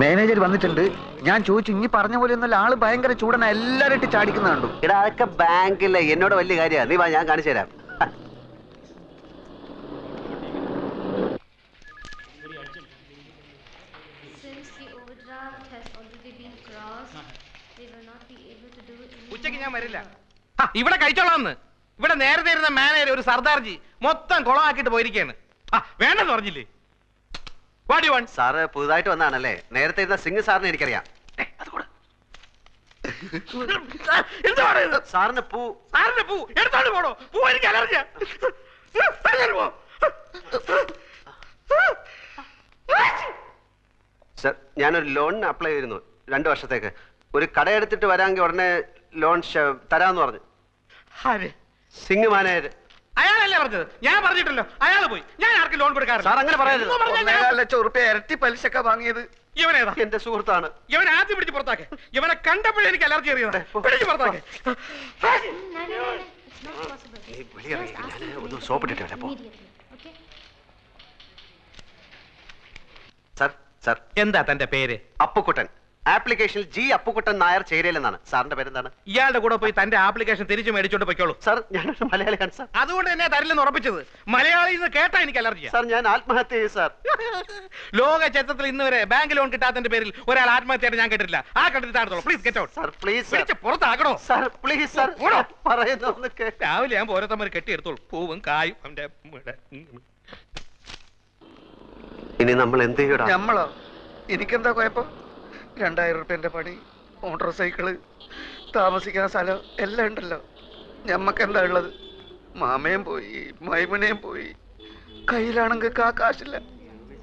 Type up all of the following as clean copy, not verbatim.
Manager വന്നിട്ടുണ്ട്. ഞാൻ ചോദിച്ചു, ഇനി പറഞ്ഞ പോലെ ഒന്നല്ല, ആള് ഭയങ്കര ചൂടന, എല്ലാരും ഇട്ട് ചാടിക്കുന്ന കണ്ടു. എടാ അതൊക്കെ ബാങ്കിലെ എന്നോട് വലിയ കാര്യമാണ്. നീ വാ, ഞാൻ കാണിച്ചു തരാം. ഉച്ചക്ക് ഞാൻ വരില്ല. ഇവിടെ കഴിച്ചോളാന്ന്. ഇവിടെ നേരത്തെ ഇരുന്ന മാനേജർ ഒരു സർദാർജി മൊത്തം കുളമാക്കിട്ട് പോയിരിക്കാണ്. വേണ്ടെന്ന് പറഞ്ഞില്ലേ? സാറ് പുതുതായിട്ട് വന്നാണല്ലേ? നേരത്തെ ഇരുന്ന സിംഗ് സാറിന് എനിക്കറിയാം. സാറിന് പൂ എടുത്തോണ്ട് പോണോ? പൂ എനിക്ക് അലർജിയാ. സർ, ഞാനൊരു ലോണിന് അപ്ലൈ ചെയ്തിരുന്നു 2 വർഷത്തേക്ക്. ഒരു കട എടുത്തിട്ട് വരാമെങ്കിൽ ഉടനെ ലോൺ തരാന്ന് പറഞ്ഞു. സിംഗ് മാനേജർ. അയാളല്ലേ പറഞ്ഞത്? ഞാൻ പറഞ്ഞിട്ടല്ലോ. അയാൾ പോയി. ഞാൻ ആർക്കും ലോൺ കൊടുക്കാറില്ല. സാർ അങ്ങനെ പറയരുത്. 1.25 ലക്ഷം റുപ്യ ഇരട്ടി പലിശക്ക വാങ്ങിയത് ഇവനേതാ? എന്റെ സുഹൃത്താണ്. ഇവനെ ആദ്യം പിടിച്ച് പുറത്താക്കെ. ഇവനെ കണ്ടപ്പോഴേ എനിക്ക് അലർജി അറിയാതെ. പിടിച്ച് പുറത്താക്കെ. ഒന്ന് സോപ്പിട്ടിട്ട് വരാം. സർ, സർ, എന്താ തന്റെ പേര്? അപ്പുക്കുട്ടൻ. ആപ്ലിക്കേഷനിൽ ജി അപ്പുക്കുട്ടൻ നായർ ചേരിയിലെന്നാണ്. സാറിന്റെ പേരെന്താണ്? ഇയാളുടെ കൂടെ പോയി തന്റെ ആപ്ലിക്കേഷൻ തിരിച്ചു മേടിച്ചോണ്ട് പോയിക്കോളൂ. സാർ, ഞാനൊരു മലയാളിയാണ് സാർ. അതുകൊണ്ട് തന്നെ തരില്ലെന്ന് ഉറപ്പിച്ചത്. മലയാളിയിൽ നിന്ന് കേട്ടാ എനിക്ക് അലർജിയാ. സാർ, ഞാൻ ആത്മഹത്യ ചെയ്യും സാർ. ലോക ചരിത്രത്തിൽ ഇന്ന് വരെ ബാങ്ക് ലോൺ കിട്ടാത്തതിന്റെ പേരിൽ ഒരാൾ ആത്മഹത്യയായിട്ട് ഞാൻ കേട്ടിട്ടില്ല. ആ കണ്ടിട്ടാണോ? Please get out. Sir, please പിടിച്ച് പുറത്താക്കണോ? സാർ, പ്ലീസ് സാർ, പറയുന്നൊക്കെ. രാവിലെ ഞാൻ ഓരോരുത്തമ്മ കെട്ടിയെടുത്തോളൂ. പൂവും കായും. ഇനി നമ്മൾ എന്ത് ചെയ്യണം? നമ്മളോ? എനിക്കെന്താ കുഴപ്പം? 2000 റുപ്യന്റെ പണി, മോട്ടോർ സൈക്കിള്, താമസിക്കുന്ന സ്ഥലം എല്ലാം ഉണ്ടല്ലോ. ഞമ്മക്കെന്താ ഉള്ളത്? മാമയും പോയി, മൈമുനയും പോയി. കയ്യിലാണെങ്കിൽ കാശില്ല.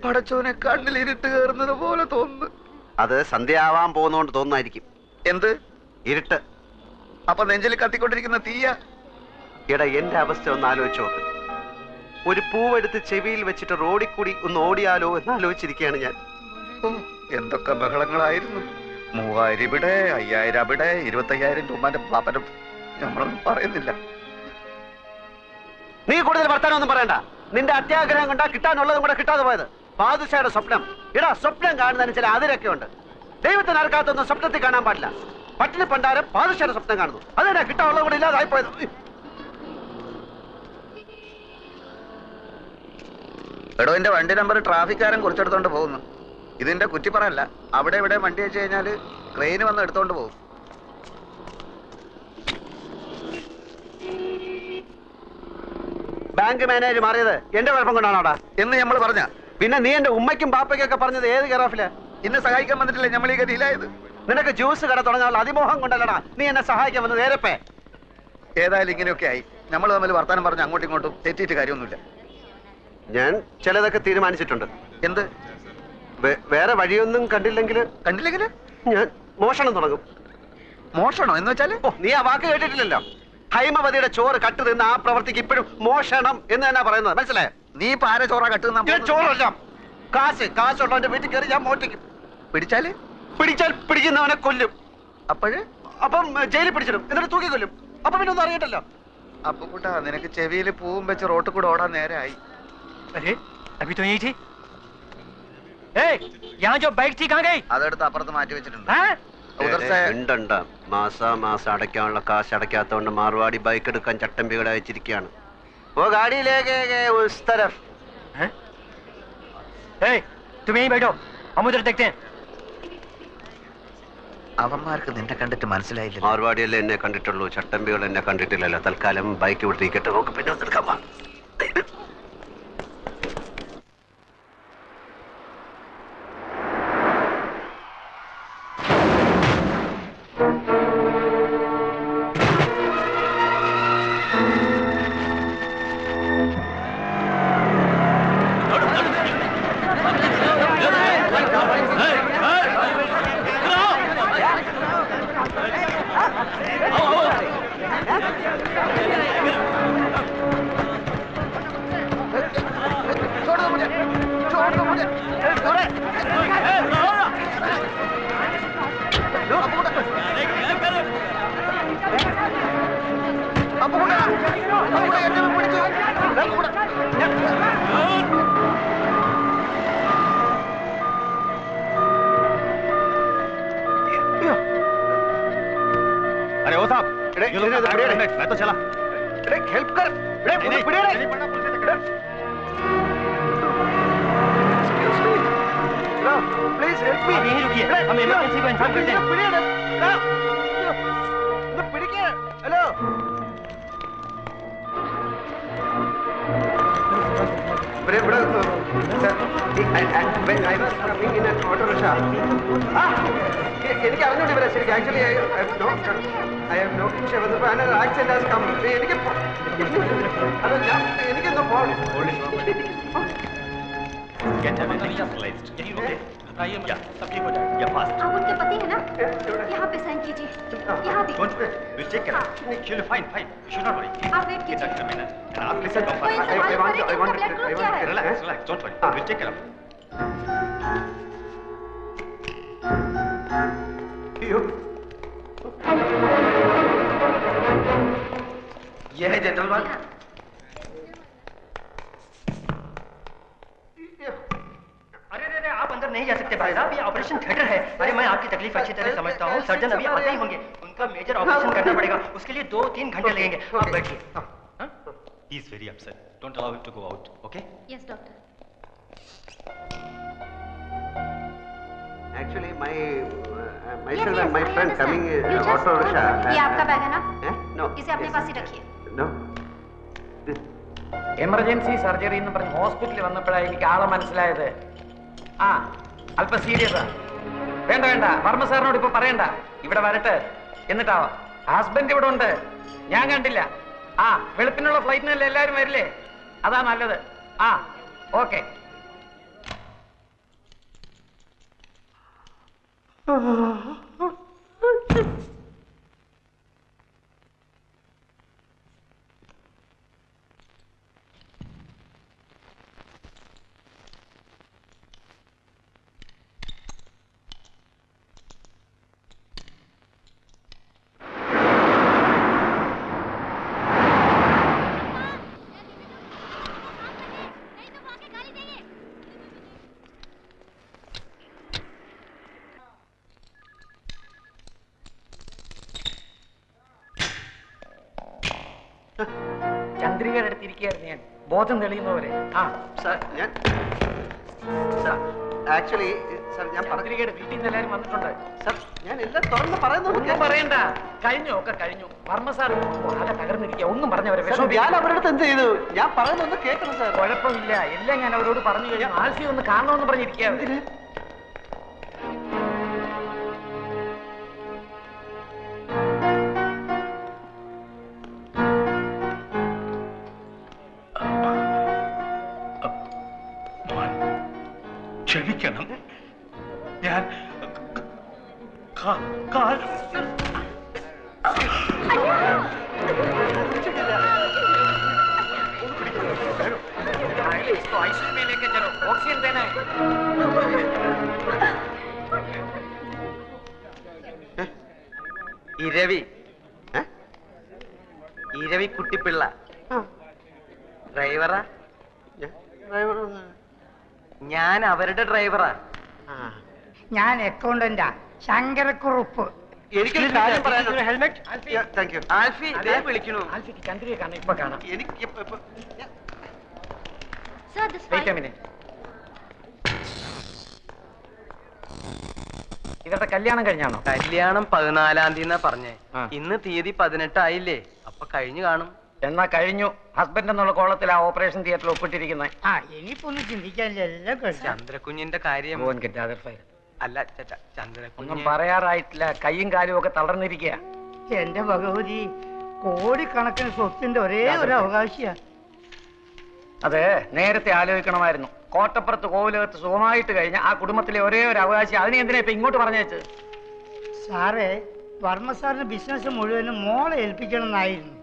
പടച്ചോനെ കണ്ണിലിരുട്ട് കയറുന്നത് പോലെ തോന്നുന്നു. അത് സന്ധ്യയാവാൻ പോകുന്നോണ്ട് തോന്നുന്നായിരിക്കും. എന്ത് ഇരുട്ട്? അപ്പൊ നെഞ്ചിൽ കത്തിക്കൊണ്ടിരിക്കുന്ന തീയ. എടാ, എന്റെ അവസ്ഥ ഒന്ന് ആലോചിച്ച് നോക്ക്. ഒരു പൂവെടുത്ത് ചെവിയിൽ വെച്ചിട്ട് റോഡിൽ കൂടി ഒന്ന് ഓടിയാലോ എന്ന് ആലോചിച്ചിരിക്കുകയാണ് ഞാൻ. എന്തൊക്കെ ബഹളങ്ങളായിരുന്നു. 3000 ഇവിടെ, 5000 അവിടെ, 25,000 രൂപന്റെ പാപ്പനം. നമ്മളൊന്നും പറയുന്നില്ല. നീ കൂടുതൽ വർത്താനൊന്നും പറയണ്ട. നിന്റെ അത്യാഗ്രഹം കൊണ്ടാ കിട്ടാനുള്ളതും കൂടെ കിട്ടാതെ പോയത്. പാദുഷയുടെ സ്വപ്നം. ഇടാ, സ്വപ്നം കാണുന്നതിന് ചില അതിരൊക്കെ ഉണ്ട്. ദൈവത്തിന് അർക്കാത്തൊന്നും സ്വപ്നത്തിൽ കാണാൻ പാടില്ല. പട്ടിണി പണ്ടാരം പാദുഷയുടെ സ്വപ്നം കാണുന്നു. അതെന്നാ കിട്ടാനുള്ളതും കൂടെ ഇല്ലാതായി പോയത്. എടോ, എന്റെ വണ്ടി നമ്പർ ട്രാഫിക്കാരൻ കുറിച്ചെടുത്തോണ്ട് പോകുന്നു. ഇതിന്റെ കുറ്റി പറയല്ല. അവിടെ ഇവിടെ വണ്ടി വെച്ച് കഴിഞ്ഞാല് ട്രെയിൻ വന്ന് എടുത്തോണ്ട് പോകും. ബാങ്ക് മാനേജർ മാറിയത് എന്റെ കുഴപ്പം കൊണ്ടാണോടാ എന്ന് നമ്മൾ പറഞ്ഞ? പിന്നെ നീ എന്റെ ഉമ്മയ്ക്കും ബാപ്പയ്ക്കൊക്കെ പറഞ്ഞത് ഏത് കെയറോഫില്? ഇന്നെ സഹായിക്കാൻ വന്നിട്ടില്ലേ നമ്മൾ ഈ ഗതിയിലായത്? നിനക്ക് ജ്യൂസ് കട തുടങ്ങാനുള്ള അതിമോഹം കൊണ്ടല്ലടാ നീ എന്നെ സഹായിക്കാൻ വന്നത്. നേരപ്പേ ഏതായാലും ഇങ്ങനെയൊക്കെ ആയി. നമ്മൾ തമ്മിൽ വർത്താനം പറഞ്ഞ് അങ്ങോട്ടും ഇങ്ങോട്ടും തെറ്റിയിട്ട് കാര്യമൊന്നുമില്ല. ഞാൻ ചിലതൊക്കെ തീരുമാനിച്ചിട്ടുണ്ട്. എന്ത്? വേറെ വഴിയൊന്നും കണ്ടില്ലെങ്കിൽ ഞാൻ മോഷണം തുടങ്ങും. മോഷണോ എന്ന് വെച്ചാല്? നീ ആ വാക്ക് കേട്ടിട്ടില്ലല്ലോ. ഹൈമവതിയുടെ ചോറ് കട്ട് തിന്ന ആ പ്രവർത്തിക്ക് ഇപ്പോഴും മോഷണം എന്ന് തന്നെ പറയുന്നത്. മനസ്സിലായോ? നീ പാര ചോറ കട്ടുന്ന? ചോറല്ല, കാശുള്ളവന്റെ വീട്ടിൽ കയറി ഞാൻ മോട്ടിക്കും. പിടിച്ചാൽ പിടിക്കുന്നവനെ കൊല്ലും. അപ്പം ജയിലിൽ പിടിച്ചിടും, എന്നിട്ട് തൂക്കി കൊല്ലും. അപ്പൊ പിന്നെ ഒന്നും അറിയട്ടല്ലോ. അപ്പൊ കൂട്ടാ, നിനക്ക് ചെവിയിൽ പൂവും വെച്ച് റോട്ടിൽ കൂടെ ഓടാൻ നേരായി. അതെടുത്ത് അപ്പുറത്ത് മാറ്റി വെച്ചിട്ടുണ്ട്. മാസം അടയ്ക്കാനുള്ള കാശ് അടയ്ക്കാത്തോണ്ട് മാർവാടി ബൈക്ക് എടുക്കാൻ ചട്ടമ്പികളെ അയച്ചിരിക്കുകയാണ്. ഓ ഗാഡിയിലേക്ക് അവന്മാർക്ക് നിന്നെ കണ്ടിട്ട് മനസ്സിലായില്ല. മാർവാടിയല്ലേ എന്നെ കണ്ടിട്ടുള്ളൂ, ചട്ടമ്പികൾ എന്നെ കണ്ടിട്ടില്ലല്ലോ. തൽക്കാലം ബൈക്ക് വിട്ടിരിക്കട്ടെ, നോക്ക് പിന്നെ എടുക്കാൻ. हेल्प कर प्लीज हेल्प मी यहीं रुकिए, हम इमरजेंसी को इन्फॉर्म करते हैं। हेलो എനിക്ക് അറിഞ്ഞോണ്ടി വരാം ശരിക്കും ആക്ച്വലി ആക്സിഡന്റ് എനിക്ക് അല്ല ഞാൻ എനിക്കെന്തോ പോകണം सब ठीक हो जाएगा। आप उनके पति है ना? यहाँ पे साइन कीजिए। यहाँ भी। Fine fine should not worry. आप वेट कीजिए। आप लिसन कोई सवाल करे कि उनका ब्लड ग्रुप क्या है? Relax relax don't worry will take care of ये है जनरल वार्ड अरे आप अंदर नहीं जा सकते भाई साहब, ये ऑपरेशन थिएटर है। अरे मैं आपकी तकलीफ अच्छी तरह समझता हूँ, सर्जन अभी आते ही होंगे, उनका मेजर ऑपरेशन करना पड़ेगा, उसके लिए 2-3 घंटे लगेंगे। आप बैठिए। He is very upset. Don't allow him to go out, okay? Yes, doctor. Actually, myself Yes, and my I friend understand. coming You just- auto rickshaw. ये आपका बैग है ना? No. इसे अपने पास ही रखिए। No. എമർജൻസി സർജറി എന്ന് പറഞ്ഞ് ഹോസ്പിറ്റലിൽ വന്നപ്പോഴാണ് എനിക്ക് ആളെ മനസ്സിലായത്. ആ അല്പം സീരിയസാ. വേണ്ട വേണ്ട, വർമ്മ സാറിനോട് ഇപ്പൊ പറയണ്ട, ഇവിടെ വരട്ടെ എന്നിട്ടാവാം. ഹസ്ബൻഡ് ഇവിടെ ഉണ്ട്, ഞാൻ കണ്ടില്ല. ആ വെളുപ്പിനുള്ള ഫ്ലൈറ്റിനല്ലേ എല്ലാവരും വരില്ലേ? അതാ നല്ലത്. ആ ഓക്കെ. ചന്ദ്രികയുടെ അടുത്തിരിക്കുകയായിരുന്നു ഞാൻ, ബോധം തെളിയുന്നവരെ. ആ Sir, ആക്ച്വലി സർ ഞാൻ ചന്ദ്രികയുടെ വീട്ടിൽ നിന്ന് എല്ലാവരും വന്നിട്ടുണ്ട്. സർ ഞാൻ എല്ലാം തുറന്ന് പറയുന്നു. ഒന്നും പറയണ്ട, കഴിഞ്ഞു, ഒക്കെ കഴിഞ്ഞു. വർമ്മ സാർ ആകെ തകർന്നിരിക്കുക, ഒന്നും പറഞ്ഞവരെ ഞാൻ അവരുടെ അടുത്ത് എന്ത് ചെയ്തു? ഞാൻ പറയുന്നൊന്ന് കേൾക്കണം സാർ. കുഴപ്പമില്ല, എല്ലാം ഞാൻ അവരോട് പറഞ്ഞു കഴിഞ്ഞു. ആൽഫി ഒന്ന് കാണണമെന്ന് പറഞ്ഞിരിക്കുക. ക്ഷമിക്കണം, ഞാൻ आईसीयू में लेके चलो, ऑक्सीजन देना है। ഈ രവി കുട്ടിപ്പിള്ള ഡ്രൈവറാ? ഞാൻ അവരുടെ ഡ്രൈവറാ. ഞാൻ അക്കൗണ്ടന്റാ, ശങ്കരക്കുറുപ്പ്. എനിക്ക് കാര്യം പറയാനോ. ഹെൽമെറ്റ്. Thank you. ആൽഫി വിളിക്കണു. ആൽഫിക്ക് ചന്ദ്രിയെ കാണാം, ഇപ്പൊ കാണാം. എനിക്ക് Sir, this wait a file. Minute. ഇവരുടെ കല്യാണം കഴിഞ്ഞാണോ? കല്യാണം 14-ാം തീയതി പറഞ്ഞേ. ആ. ഇന്ന് തീയതി 18 ആയില്ലേ, അപ്പൊ കഴിഞ്ഞു കാണും. എന്നാ കഴിഞ്ഞു. ഹസ്ബൻഡ് എന്നുള്ള കോളത്തിൽ ആ ഓപ്പറേഷൻ തിയേറ്ററിൽ ഒപ്പിട്ടിരിക്കുന്നത്. ആ ഇനിയിപ്പോ ഒന്നും ചിന്തിക്കാനില്ല, എല്ലാം കഴിഞ്ഞു. ചന്ദ്രകുഞ്ഞിന്റെ കാര്യം അല്ല ചേട്ടാ, ഒന്നും ചന്ദ്രകുഞ്ഞ് പറയാറായിട്ടില്ല, കൈയും കാലും ഒക്കെ തളർന്നിരിക്കുക. എന്റെ ഭഗവതി, കോടിക്കണക്കിന് സ്വത്തിന്റെ ഒരേ ഒരു അവകാശിയാ. അത് നേരത്തെ ആലോചിക്കണമായിരുന്നു. കോട്ടപ്പുറത്ത് കോവിലകത്ത് സുഖമായിട്ട് കഴിഞ്ഞ ആ കുടുംബത്തിലെ ഒരേ ഒരു അവകാശി, അതിനെ എന്തിനാ ഇപ്പൊ ഇങ്ങോട്ട് പറഞ്ഞേച്ചത്? സാറേ, വർമ്മ സാറിന് ബിസിനസ് മുഴുവനും മോളെ ഏൽപ്പിക്കണം എന്നായിരുന്നു.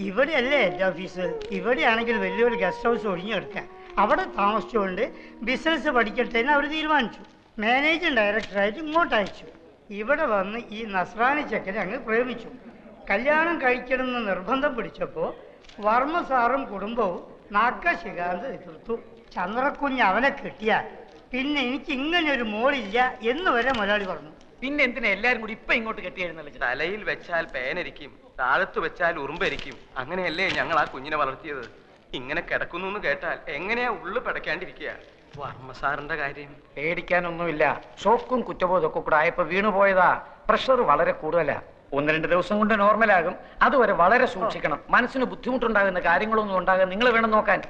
ഇവിടെയല്ലേ എൻ്റെ ഓഫീസ്. ഇവിടെയാണെങ്കിൽ വലിയൊരു ഗസ്റ്റ് ഹൗസ് ഒഴിഞ്ഞെടുക്കാൻ, അവിടെ താമസിച്ചുകൊണ്ട് ബിസിനസ് പഠിക്കട്ടെ എന്ന് അവർ തീരുമാനിച്ചു. മാനേജിംഗ് ഡയറക്ടറായിട്ട് ഇങ്ങോട്ട് അയച്ചു. ഇവിടെ വന്ന് ഈ നസ്രാണി ചെക്കനെ അങ്ങ് പ്രേമിച്ചു. കല്യാണം കഴിക്കണമെന്ന് നിർബന്ധം പിടിച്ചപ്പോൾ വർമ്മ സാറും കുടുംബവും നാക്കശികാന്ത് എതിർത്തു. ചന്ദ്രക്കുഞ്ഞ് അവനെ കിട്ടിയാൽ പിന്നെ എനിക്ക് ഇങ്ങനെ ഒരു മോളില്ല എന്ന് വരെ മുതലാളി പറഞ്ഞു. പിന്നെ എന്തിനാ എല്ലാരും കൂടി ഇപ്പൊ ഇങ്ങോട്ട് കെട്ടി എഴുന്നള്ളിച്ചത്? തലയിൽ വെച്ചാൽ പേനരിക്കും, താഴത്ത് വെച്ചാൽ ഉറുമ്പരിക്കും. അങ്ങനെയല്ലേ ഞങ്ങൾ ആ കുഞ്ഞിനെ വളർത്തിയത്. ഇങ്ങനെ കിടക്കുന്നു എന്ന് കേട്ടാൽ എങ്ങനെയാ ഉള്ളു പിടയ്ക്കാണ്ടിരിക്കുക. വർമ്മ സാറിന്റെ കാര്യം പേടിക്കാനൊന്നുമില്ല. ഷോക്കും കുറ്റബോധവും ഒക്കെ കൂടെ ആയപ്പോ വീണുപോയതാ. പ്രഷർ വളരെ കൂടുതലാ. 1-2 ദിവസം കൊണ്ട് നോർമലാകും. അതുവരെ വളരെ സൂക്ഷിക്കണം. മനസ്സിന് ബുദ്ധിമുട്ടുണ്ടാകുന്ന കാര്യങ്ങളൊന്നും ഉണ്ടാകാൻ നിങ്ങൾ വേണം നോക്കാൻ.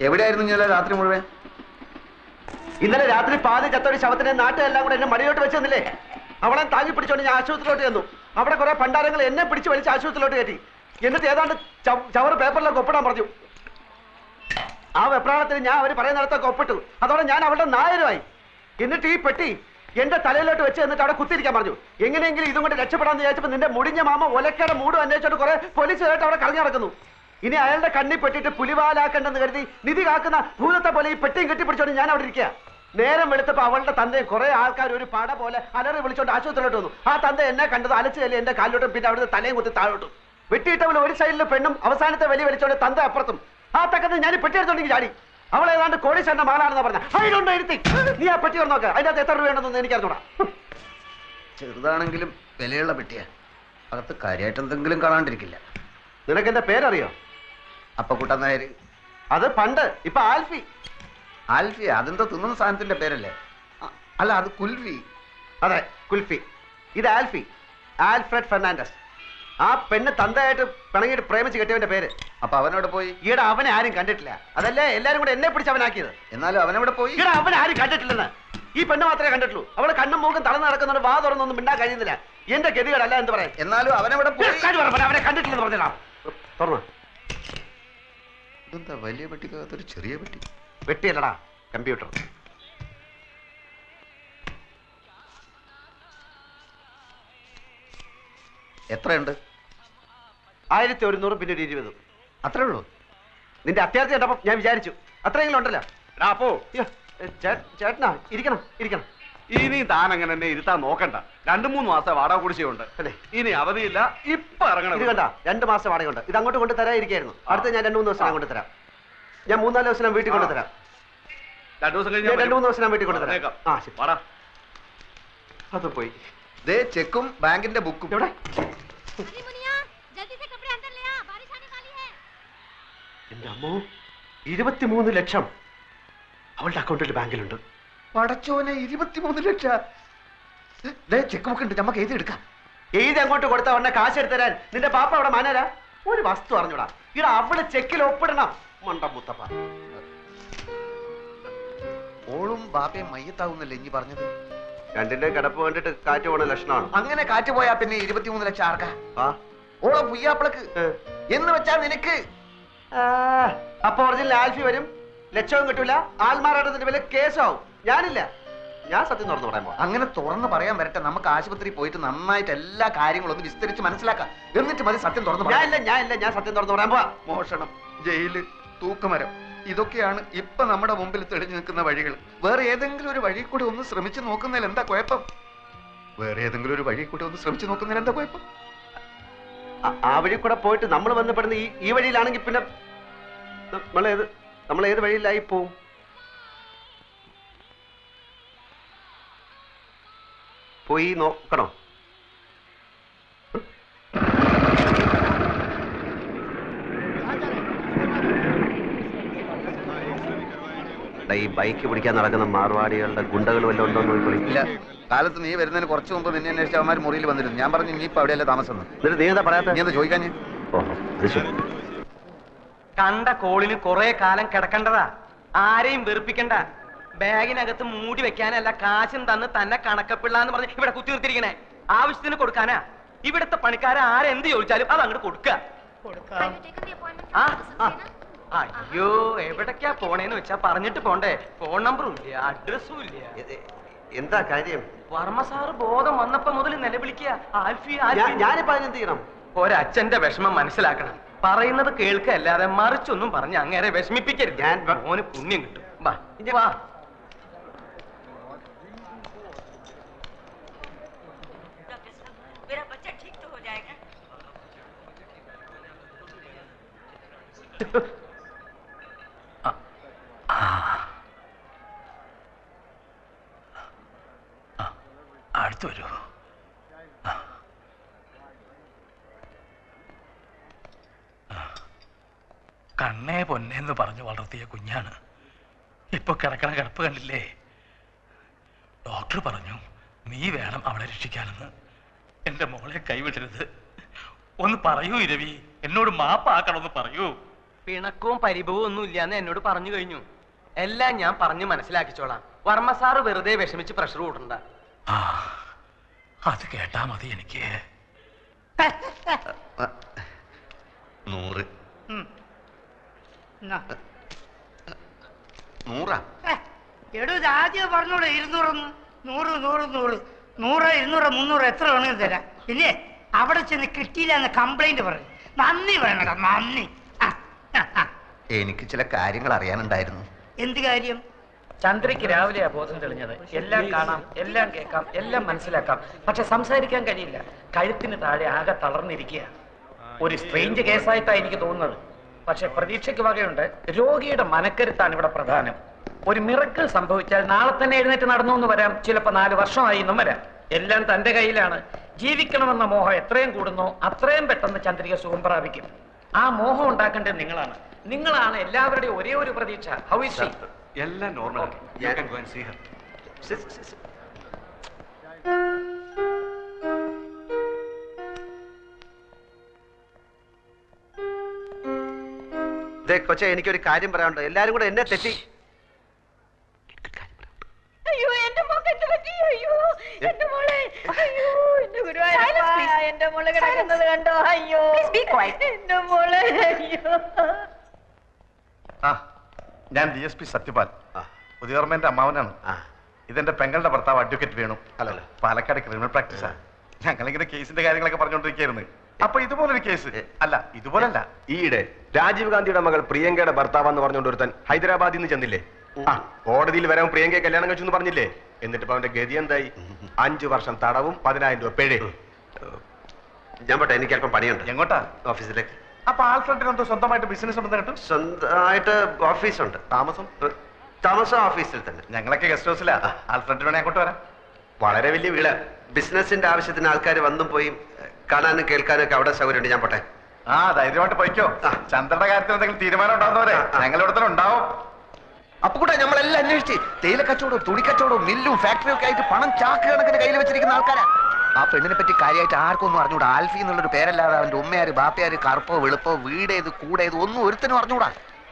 എവിടെയായിരുന്നു ഇന്നലെ രാത്രി മുഴുവൻ? ഇന്നലെ രാത്രി പാതി ചത്തൊരു ശവത്തിനെ നാട്ടുകാരെല്ലാം കൂടെ എന്നെ മടിയോട്ട് വെച്ച് തന്നില്ലേ? അവളെ താങ്ങി പിടിച്ചോണ്ട് ഞാൻ ആശുപത്രിയിലോട്ട് ചെന്നു. അവിടെ കുറെ പണ്ടാരങ്ങൾ എന്നെ പിടിച്ച് വലിച്ച് ആശുപത്രിയിലോട്ട് കയറ്റി. എന്നിട്ട് ഏതാണ്ട് ചവറ് പേപ്പറിലൊക്കെ ഒപ്പിടാൻ പറഞ്ഞു. ആ വെപ്രാളത്തിന് ഞാൻ അവർ പറയുന്നിടത്തൊക്കെ ഒപ്പിട്ടു. അതോടെ ഞാൻ അവളുടെ നായരുമായി. എന്നിട്ട് ഈ പെട്ടി എന്റെ തലയിലോട്ട് വെച്ച് എന്നിട്ട് അവിടെ കുത്തിരിക്കാൻ പറഞ്ഞു. എങ്ങനെയെങ്കിലും ഇതും കൊണ്ട് രക്ഷപ്പെടാന്ന് വിചാരിച്ചപ്പോൾ നിന്റെ മുടിഞ്ഞ മാമ ഒലക്കയുടെ മൂടും അന്വേഷിച്ചോണ്ട് കുറെ പോലീസുകാരായിട്ട് അവിടെ കളഞ്ഞു നടക്കുന്നു. ഇനി അയാളുടെ കണ്ണി പെട്ടിട്ട് പുലിവാലാക്കണ്ടെന്ന് കരുതി നിധി കാക്കുന്ന ഭൂതത്തെ പോലെ ഈ പെട്ടിയും കെട്ടിപ്പിടിച്ചോണ്ട് ഞാൻ അവിടെ ഇരിക്കുക. നേരം വെളുത്തപ്പോ അവളുടെ തന്തയും കുറെ ആൾക്കാർ ഒരു പട പോലെ അലറി വിളിച്ചോണ്ട് ആശുപത്രിയിലോട്ട് വന്നു. ആ തന്ത എന്നെ കണ്ടത് അലച്ചു കയറി എന്റെ കാലിലോട്ടും പിന്നെ അവിടുത്തെ തലയും കുത്തി താഴോട്ടും. വെട്ടിയിട്ടവൾ ഒരു സൈഡിൽ പെണ്ണും അവസാനത്തെ വലിയ വലിച്ചോണ്ട് തന്ത അപ്പുറത്തും. ആ തക്കത്ത് ഞാൻ പെട്ടി എടുത്തോണ്ടെങ്കിൽ ചാടി. അവൾ ഏതാണ്ട് കോടീശ്വരന്റെ മകളാണെന്ന് പറഞ്ഞ അതിലുണ്ട് ഇരുത്തി. നീ ആ പെട്ടി നോക്കുക. അതിനകത്ത് എത്ര രൂപയുണ്ടെന്ന് എനിക്കറിഞ്ഞൂടാ. ചെറുതാണെങ്കിലും വിലയുള്ള പെട്ടിയാ. അകത്ത് കാര്യമായിട്ട് എന്തെങ്കിലും കാണാണ്ടിരിക്കില്ല. നിനക്ക് എന്റെ പേരറിയോ? അപ്പക്കുട്ടൻ നായർ. അത് പണ്ട്. ഇപ്പൊ ആൽഫി. ആൽഫി അതെന്തോ തിന്നുന്ന സാധനത്തിന്റെ പേരല്ലേ? അല്ല, അത് കുൽഫി. അതെ, കുൽഫി. ഇത് ആൽഫി, ആൽഫ്രഡ് ഫെർണാണ്ടസ്. ആ പെണ്ണ് തന്തയായിട്ട് പിണങ്ങിയിട്ട് പ്രേമിച്ച് കെട്ടിയവന്റെ പേര്. അപ്പൊ അവനോട് പോയി? ഈടെ അവനെ ആരും കണ്ടിട്ടില്ല. അതല്ലേ എല്ലാരും കൂടെ എന്നെ പിടിച്ച് അവനാക്കിയത്. എന്നാലും അവനവിടെ പോയി? ഈടെ അവനെ ആരും കണ്ടിട്ടില്ലെന്ന്. ഈ പെണ്ണ് മാത്രമേ കണ്ടിട്ടുള്ളൂ. അവള് കണ്ണും മൂക്കും തളർന്ന് നടക്കുന്നവര് വാ തുറന്നൊന്നും മിണ്ടാൻ കഴിയുന്നില്ല. എന്റെ ഗതികളല്ല എന്ന് പറയാൻ. എന്നാലും അവനവിടെ പോയി? അവനെ കണ്ടിട്ടില്ലെന്ന് പറഞ്ഞാ തുറന്നു. ഇതെന്താ വലിയ പെട്ടിക്കകത്തൊരു ചെറിയ പെട്ടി? വെട്ടിയല്ലടാ, കമ്പ്യൂട്ടർ. എത്രയുണ്ട്? 1100 പിന്നെ 20. അത്രേ ഉള്ളൂ? നിന്റെ അത്യാവശ്യം കണ്ടപ്പോ ഞാൻ വിചാരിച്ചു അത്രയെങ്കിലും ഉണ്ടല്ലോ. അപ്പോ ചേട്ടനാ ഇരിക്കണം ഇരിക്കണം. ഇനി താൻ അങ്ങനെ എന്നെ ഇരുത്താൻ നോക്കണ്ട. 2-3 മാസം വാടക കുടിശ്ശികയുണ്ട്. ഇനി അവധിയില്ല. ഇപ്പൊ ഇറങ്ങണം. ഇത് കണ്ട 2 മാസം വാടകയുണ്ട്. ഇത് അങ്ങോട്ട് കൊണ്ട് തരാതിരിക്കായിരുന്നു. അടുത്ത ഞാൻ 2-3 ദിവസം കൊണ്ട് തരാം. ഞാൻ 3-4 ദിവസം വീട്ടിൽ കൊണ്ട് തരാം. 2 ദിവസം കഴിഞ്ഞ് 2-3 ദിവസം വീട്ടിൽ കൊണ്ട് തരാം. ആ ശരി. വാടാ. അത് പോയി. ദേ ചെക്കും ബാങ്കിന്റെ ബുക്കും. എവിടെ? എന്റെ അമ്മോ, 23 ലക്ഷം അവളുടെ അക്കൗണ്ടിൽ ബാങ്കിലുണ്ട്. പടച്ചോനെ, 23 ലക്ഷം. ചെക്ക് ബുക്ക് ഉണ്ട്, നമുക്ക് എഴുതി എടുക്കാം. എഴുതി അങ്ങോട്ട് കൊടുത്ത ഉടനെ കാശ് എടുത്ത് തരാൻ നിന്റെ പാപ്പ അവിടെ മാനരാ? ഒരു വസ്തു അറിഞ്ഞൂടാ. ഇവിടെ അവള് ചെക്കിൽ ഒപ്പിടണം. മണ്ട മുത്തപ്പ. ഓളും ബാപ്പയും മയ്യത്താവുന്നല്ലേ ഇനി പറഞ്ഞത്? രണ്ടിന്റെ കിടപ്പ് കണ്ടിട്ട് കാറ്റ് പോണ ലക്ഷണമാണ്. അങ്ങനെ കാറ്റ് പോയാ പിന്നെ 23 ലക്ഷം ആർക്കാ? ആ ഓളെ പുയ്യാപ്പിളക്ക് എന്ന് വെച്ചാ നിനക്ക്. അപ്പൊ ഒറിജിനൽ ആൽഫി വരും, ലക്ഷവും കിട്ടൂല, ആൽമാറാട്ടത്തിന്റെ പേരിൽ കേസാവും. ഞാനില്ല. ഞാൻ സത്യം തുറന്നു പറയാൻ പോവാ. അങ്ങനെ തുറന്ന് പറയാൻ വരട്ടെ. നമുക്ക് ആശുപത്രിയിൽ പോയിട്ട് നന്നായിട്ട് എല്ലാ കാര്യങ്ങളും ഒന്ന് വിസ്തരിച്ച് മനസ്സിലാക്കാം. എന്നിട്ട് മതി സത്യം തുറന്നു പറയാൻ. ഞാൻ സത്യം തുറന്നു പറയാൻ പോവാ. മോഷണം, ജയില്, തൂക്കുമരം, ഇതൊക്കെയാണ് ഇപ്പൊ നമ്മുടെ മുമ്പിൽ തെളിഞ്ഞു നിൽക്കുന്ന വഴികൾ. വേറെ ഏതെങ്കിലും ഒരു വഴി കൂടി ഒന്ന് ശ്രമിച്ചു നോക്കുന്നതിൽ എന്താ കുഴപ്പം? വേറെ ഏതെങ്കിലും ഒരു വഴി കൂടി ഒന്ന് ശ്രമിച്ചു നോക്കുന്നതിൽ എന്താ കുഴപ്പം? ആ വഴി കൂടെ പോയിട്ട് നമ്മൾ ബന്ധപ്പെടുന്ന ഈ വഴിയിലാണെങ്കിൽ പിന്നെ നമ്മൾ ഏത് വഴിയിലായി പോവും? പോയി നോക്കണോ? ഈ ബൈക്ക് പിടിക്കാൻ നടക്കുന്ന മാർവാടികളുടെ ഗുണ്ടകൾ വല്ലതും ഉണ്ടോ നോക്കിക്കൊള്ളി. ഇല്ല. കാലത്ത് നീ വരുന്നതിന് കുറച്ച് മുമ്പ് നിന്നെ അന്വേഷിച്ച അവന്മാർ മുറിയിൽ വന്നിരുന്നു. ഞാൻ പറഞ്ഞു നീ ഇപ്പൊ അവിടെയല്ലേ താമസം. എന്നിട്ട് നീ എന്താ പറയാത്ത? നീ എന്താ ചോദിക്കാൻ? കണ്ട കോളിന് കുറെ കാലം കിടക്കണ്ടതാ. ആരെയും വെറുപ്പിക്കണ്ട. ബാഗിനകത്ത് മൂടി വെക്കാനല്ല, കാശും തന്ന് തന്നെ കണക്കപ്പിള്ള എന്ന് പറഞ്ഞ് ഇവിടെ കുത്തി നിർത്തിരിക്കണേ. ആവശ്യത്തിന് കൊടുക്കാനാ. ഇവിടുത്തെ പണിക്കാരെ ആരെന്ത് ചോദിച്ചാലും അത് അങ്ങോട്ട് കൊടുക്കുക. അയ്യോ, എവിടേക്കാ പോണേന്ന് വെച്ചാ പറഞ്ഞിട്ട് പോണ്ടേ. ഫോൺ നമ്പറും ഇല്ല, അഡ്രസ്സും ഇല്ല. എന്താ കാര്യം? വർമ്മ സാറ് ബോധം വന്നപ്പോ മുതൽ നിലവിളിക്കുക, ആൽഫി. ഞാനിപ്പോ അതിനെന്ത് ചെയ്യണം? ഒരച്ഛന്റെ വിഷമം മനസ്സിലാക്കണം. പറയുന്നത് കേൾക്കല്ലാതെ മറിച്ചൊന്നും പറഞ്ഞ് അങ്ങേരെ വിഷമിപ്പിക്കരുത്. ഞാൻ മോന് പുണ്യം കിട്ടും. വാ വാ. അടുത്ത് വരൂ. കണ്ണേ പൊന്നേന്ന് പറഞ്ഞു വളർത്തിയ കുഞ്ഞാണ്. ഇപ്പൊ കിടക്കണ കിടപ്പ് കണ്ടില്ലേ? ഡോക്ടർ പറഞ്ഞു നീ വേണം അവളെ രക്ഷിക്കാനെന്ന്. എന്റെ മോളെ കൈവിടരുത്. ഒന്ന് പറയൂ ഇരവി, എന്നോട് മാപ്പാക്കണമെന്ന് പറയൂ. പിണക്കവും പരിഭവവും ഒന്നും ഇല്ലാന്ന് എന്നോട് പറഞ്ഞു കഴിഞ്ഞു. എല്ലാം ഞാൻ പറഞ്ഞു മനസ്സിലാക്കിച്ചോളാം. വർമ്മ സാറ് വെറുതെ വിഷമിച്ച് പ്രഷർ കൂട്ടണ്ട. ആ അത് കേട്ടാ മതി എനിക്ക്. 100. 100 എടോ ഇത് ആദ്യം പറഞ്ഞോളൂ. 200 100 100 100 100 200 300 എത്ര വേണമെങ്കിലും തരാം. പിന്നെ അവിടെ ചെന്ന് കിട്ടിയില്ല എന്ന് കംപ്ലൈന്റ് പറയും. നന്ദി വേണടാ, നന്ദി. എനിക്ക് ചില കാര്യങ്ങൾ അറിയാനുണ്ടായിരുന്നു. എന്ത് കാര്യം? ചന്ദ്രയ്ക്ക് രാവിലെയാ ബോധം തെളിഞ്ഞത്. എല്ലാം കാണാം, എല്ലാം കേൾക്കാം, എല്ലാം മനസ്സിലാക്കാം, പക്ഷെ സംസാരിക്കാൻ കഴിയില്ല. കഴുത്തിന് താഴെ ആകെ തളർന്നിരിക്കുക. ഒരു സ്ട്രേഞ്ച് കേസായിട്ടാണ് എനിക്ക് തോന്നുന്നത്. പക്ഷെ പ്രതീക്ഷയ്ക്ക് വകയുണ്ട്. രോഗിയുടെ മനക്കരുത്താണ് ഇവിടെ പ്രധാനം. ഒരു മിറക്കിൾ സംഭവിച്ചാൽ നാളെ തന്നെ എഴുന്നേറ്റ് നടന്നു എന്ന് വരാം. ചിലപ്പോൾ 4 വർഷമായി എന്നും വരാം. എല്ലാം തന്റെ കയ്യിലാണ്. ജീവിക്കണമെന്ന മോഹം എത്രയും കൂടുന്നോ അത്രയും പെട്ടെന്ന് ചന്ദ്രിക സുഖം പ്രാപിക്കും. ആ മോഹം ഉണ്ടാക്കേണ്ടത് നിങ്ങളാണ്. നിങ്ങളാണ് എല്ലാവരുടെയും ഒരേ ഒരു പ്രതീക്ഷ. How is she? എല്ലാം normal. You can go and see her. കൊച്ചെ, എനിക്കൊരു കാര്യം പറയാനുണ്ട്. എല്ലാരും കൂടെ എന്നെ തെറ്റി. അയ്യോ എന്റെ മോൾക്ക് എന്ത് പറ്റി? അയ്യോ എന്റെ മോളെ, അയ്യോ എന്റെ ഗുരുവായൂരപ്പ, എന്റെ മോളെ കിടക്കുന്നത് കണ്ടോ? അയ്യോ എന്റെ മോളെ, അയ്യോ. ഞാൻ DSP സത്യപാൽ, പുതിയോർമ്മന്റെ അമ്മാവനാണ്. ഇതെന്റെ പെങ്ങളുടെ ഭർത്താവ് അഡ്വക്കേറ്റ് വേണു. അല്ലല്ലോ, പാലക്കാട് ക്രിമിനൽ പ്രാക്ടീസാ. ഞങ്ങളിങ്ങനെ കേസിന്റെ കാര്യങ്ങളൊക്കെ പറഞ്ഞുകൊണ്ടിരിക്കുകയായിരുന്നു. അപ്പൊ ഇതുപോലൊരു കേസ് അല്ല, ഇതുപോലല്ല. ഈയിടെ രാജീവ് ഗാന്ധിയുടെ മകൾ പ്രിയങ്കയുടെ ഭർത്താവെന്ന് പറഞ്ഞുകൊണ്ട് ഒരുത്തൻ ഹൈദരാബാദിൽ നിന്ന് ചെന്നില്ലേ? കോടതിയിൽ വരാൻ പ്രിയങ്കയെ കല്യാണം കഴിച്ചു എന്ന് പറഞ്ഞില്ലേ? എന്നിട്ട് ഇപ്പൊ അവന്റെ ഗതി എന്തായി? 5 വർഷം തടവും 10,000 രൂപ പിഴയും. ഞാൻ പോട്ടെ, എനിക്ക് അല്പം പണിയുണ്ട്. എങ്ങോട്ടാ? ഓഫീസിലേക്ക്. അപ്പൊ ആൽഫ്രണ്ടിനെന്തോ സ്വന്തമായിട്ട് ബിസിനസ് ഉണ്ടെന്ന് കേട്ടു. സ്വന്തമായിട്ട് ഓഫീസുണ്ട്. താമസം ഓഫീസിൽ തന്നെ. ഞങ്ങളൊക്കെ ഗസ്റ്റ് ഹൗസിലാ. ആൽഫ്രണ്ടിന് വേണേ അങ്ങോട്ട് വരാം. വളരെ വലിയ വീട്. ബിസിനസിന്റെ ആവശ്യത്തിന് ആൾക്കാർ വന്നും പോയി കാണാനും കേൾക്കാനും ഒക്കെ അവിടെ സൗകര്യമുണ്ട്. ഞാൻ പോട്ടെ. ധൈര്യമായിട്ട് പോയിക്കോ. ചന്ദ്രയുടെ കാര്യത്തിൽ എന്തെങ്കിലും തീരുമാനം ഉണ്ടാകുന്നവരെ ഞങ്ങളിവിടെ തന്നെ ഉണ്ടാവും. അപ്പൊ കൂടെ നമ്മളെല്ലാം അന്വേഷിച്ച് തേയില കച്ചവടവും തുണി കച്ചവടവും മില്ലും ഫാക്ടറിയും ഒക്കെ ആയിട്ട് പണം ചാക്ക് കണക്കിന് കയ്യിൽ വെച്ചിരിക്കുന്ന ആൾക്കാരാ. ആ പെണ്ണിനെ പറ്റി കാര്യമായിട്ട് ആർക്കൊന്നും അറിഞ്ഞൂടാ. ആൽഫി എന്നുള്ളൊരു പേരല്ലാതെ അവന്റെ ഉമ്മയാര് ബാപ്പയാര് കറുപ്പോ വെളുപ്പോ വീടേത് കൂടേത് ഒന്നും ഒരുത്തനും അറിഞ്ഞൂടാ.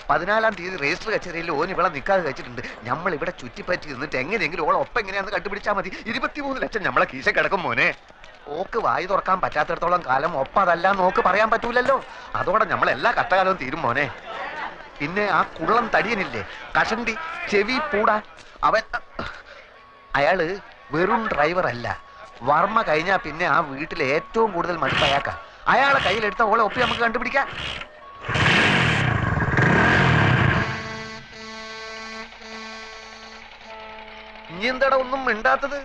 14-ാം തീയതി രജിസ്റ്റർ കച്ചേരിയിൽ ഓന് ഇവിടെ നിൽക്കാതെ വെച്ചിട്ടുണ്ട്. നമ്മൾ ഇവിടെ ചുറ്റിപ്പറ്റി നിന്നിട്ട് എങ്ങനെയെങ്കിലും ഓളെ ഒപ്പം എങ്ങനെയാന്ന് കണ്ടുപിടിച്ചാൽ മതി. 23 ലക്ഷം നമ്മളെ കീശ കിടക്കും മോനെ. ഓക്ക് വായി തുറക്കാൻ പറ്റാത്തിടത്തോളം കാലം ഒപ്പതല്ല നോക്ക് പറയാൻ പറ്റൂലല്ലോ. അതോടെ നമ്മളെല്ലാ കഷ്ടകാലവും തീരും മോനെ. പിന്നെ ആ കുള്ളം തടിയനില്ലേ, കഷണ്ടി ചെവി പൂടാ, അയാള് വെറും ഡ്രൈവർ അല്ല. വർമ്മ കഴിഞ്ഞാ പിന്നെ ആ വീട്ടിലെ ഏറ്റവും കൂടുതൽ മടുപ്പ് അയാൾക്കാ. അയാളെ കയ്യിലെടുത്ത ഓളെ ഒപ്പി നമുക്ക് കണ്ടുപിടിക്കാം. ഇനി എന്താടാ ഒന്നും മിണ്ടാത്തത്?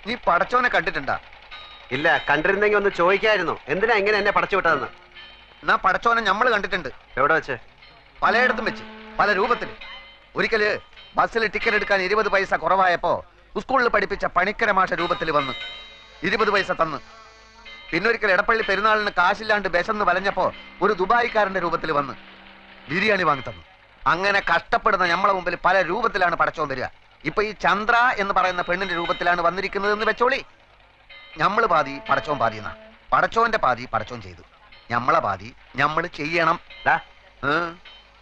നീ പടച്ചോനെ കണ്ടിട്ടുണ്ടാ? ഇല്ല, കണ്ടിരുന്നെങ്കിൽ ഒന്ന് ചോദിക്കായിരുന്നു. എന്തിനാ ഇങ്ങനെ എന്നെ പടച്ചു വിട്ടതെന്ന്. എന്നാ പടച്ചോനെ നമ്മൾ കണ്ടിട്ടുണ്ട്. എവിടെ വെച്ച്? പലയിടത്തും വെച്ച്, പല രൂപത്തിൽ. ഒരിക്കല് ബസ്സിൽ ടിക്കറ്റ് എടുക്കാൻ 20 പൈസ കുറവായപ്പോ സ്കൂളിൽ പഠിപ്പിച്ച പണിക്കര മാഷ രൂപത്തിൽ വന്ന് 20 പൈസ തന്ന്. പിന്നൊരിക്കൽ എടപ്പള്ളി പെരുന്നാളിന് കാശില്ലാണ്ട് ബെശന്ന് വലഞ്ഞപ്പോ ഒരു ദുബായിക്കാരന്റെ രൂപത്തിൽ വന്ന് ബിരിയാണി വാങ്ങി തന്നു. അങ്ങനെ കഷ്ടപ്പെടുന്ന നമ്മളെ മുമ്പിൽ പല രൂപത്തിലാണ് പടച്ചോൻ വരിക. ഇപ്പൊ ഈ ചന്ദ്ര എന്ന് പറയുന്ന പെണ്ണിന്റെ രൂപത്തിലാണ് വന്നിരിക്കുന്നത് എന്ന് വെച്ചോളി. ഞമ്മള് പാതി പടച്ചോൻ പാതി എന്നാ. പടച്ചോന്റെ പാതി പടച്ചോൻ ചെയ്തു, ഞമ്മളെ പാതി ഞമ്മള് ചെയ്യണം.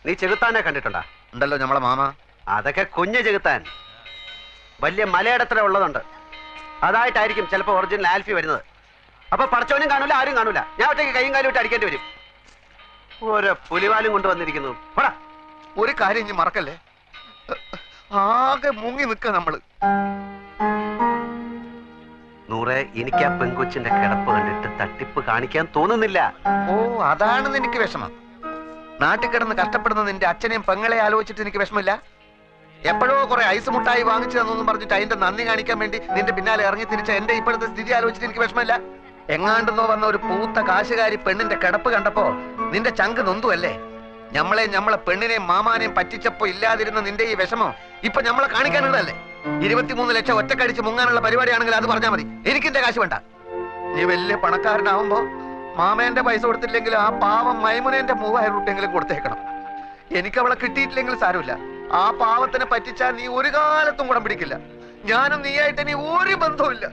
നീ ചെകുത്താനെ കണ്ടിട്ടുണ്ടാ? ഉണ്ടല്ലോ ഞമ്മളെ മാമ. അതൊക്കെ കുഞ്ഞ് ചെകുത്താൻ. വലിയ മലയിടത്തില ഉള്ളതുണ്ട്. അതായിട്ടായിരിക്കും ചിലപ്പോ ഒറിജിനൽ ആൽഫി വരുന്നത്. അപ്പൊ പടച്ചോനും കാണൂല, ആരും കാണൂല. ഞാൻ ഒറ്റയ്ക്ക് കൈയും കാലും ഇട്ട് അടിക്കേണ്ടി വരും. ഓരോ പുലിവാലും കൊണ്ടുവന്നിരിക്കുന്നു. ഒരു കാര്യം ഇനി മറക്കല്ലേ, ആകെ മുങ്ങി നിൽക്കുക നമ്മള്. നൂറെ, എനിക്ക് ആ പെങ്കൊച്ചിന്റെ കിടപ്പ് കണ്ടിട്ട് തട്ടിപ്പ് കാണിക്കാൻ തോന്നുന്നില്ല. ഓ, അതാണ് നിനക്ക് വിഷമം. നാട്ടിൽ കിടന്ന് കഷ്ടപ്പെടുന്ന നിന്റെ അച്ഛനെയും പെങ്ങളെ ആലോചിച്ചിട്ട് എനിക്ക് വിഷമമില്ല. എപ്പോഴോ കുറെ ഐസ് മുട്ടായി വാങ്ങിച്ചു തന്നു പറഞ്ഞിട്ട് അതിന്റെ നന്ദി കാണിക്കാൻ വേണ്ടി നിന്റെ പിന്നാലെ ഇറങ്ങി തിരിച്ച എന്റെ ഇപ്പോഴത്തെ സ്ഥിതി ആലോചിച്ചിട്ട് എനിക്ക് വിഷമമില്ല. എങ്ങാണ്ടെന്നോ വന്ന ഒരു പൂത്ത കാശുകാരി പെണ്ണിന്റെ കിടപ്പ് കണ്ടപ്പോ നിന്റെ ചങ്ക് നൊന്തുവല്ലേ? നമ്മളെ പെണ്ണിനെയും മാമാനെയും പറ്റിച്ചപ്പോ ഇല്ലാതിരുന്ന നിന്റെ ഈ വിഷമം ഇപ്പൊ നമ്മളെ കാണിക്കാനുള്ളതല്ലേ? 23 ലക്ഷം ഒറ്റക്കടിച്ച് മുങ്ങാനുള്ള പരിപാടിയാണെങ്കിൽ അത് പറഞ്ഞാൽ മതി. എനിക്കിന്റെ കാശ് വേണ്ട. നീ വലിയ പണക്കാരനാവുമ്പോ മാമേന്റെ പൈസ കൊടുത്തില്ലെങ്കിൽ ആ പാവം മൈമുനേന്റെ 3000 രൂപയെങ്കിലും കൊടുത്തേക്കണം. എനിക്ക് അവളെ കിട്ടിയിട്ടില്ലെങ്കിൽ സാരമില്ല. ആ പാവത്തിനെ പറ്റിച്ചാൽ നീ ഒരു കാലത്തും കൂടെ പിടിക്കില്ല. ഞാനും നീയായിട്ട് ഇനി ഒരു ബന്ധവുമില്ല.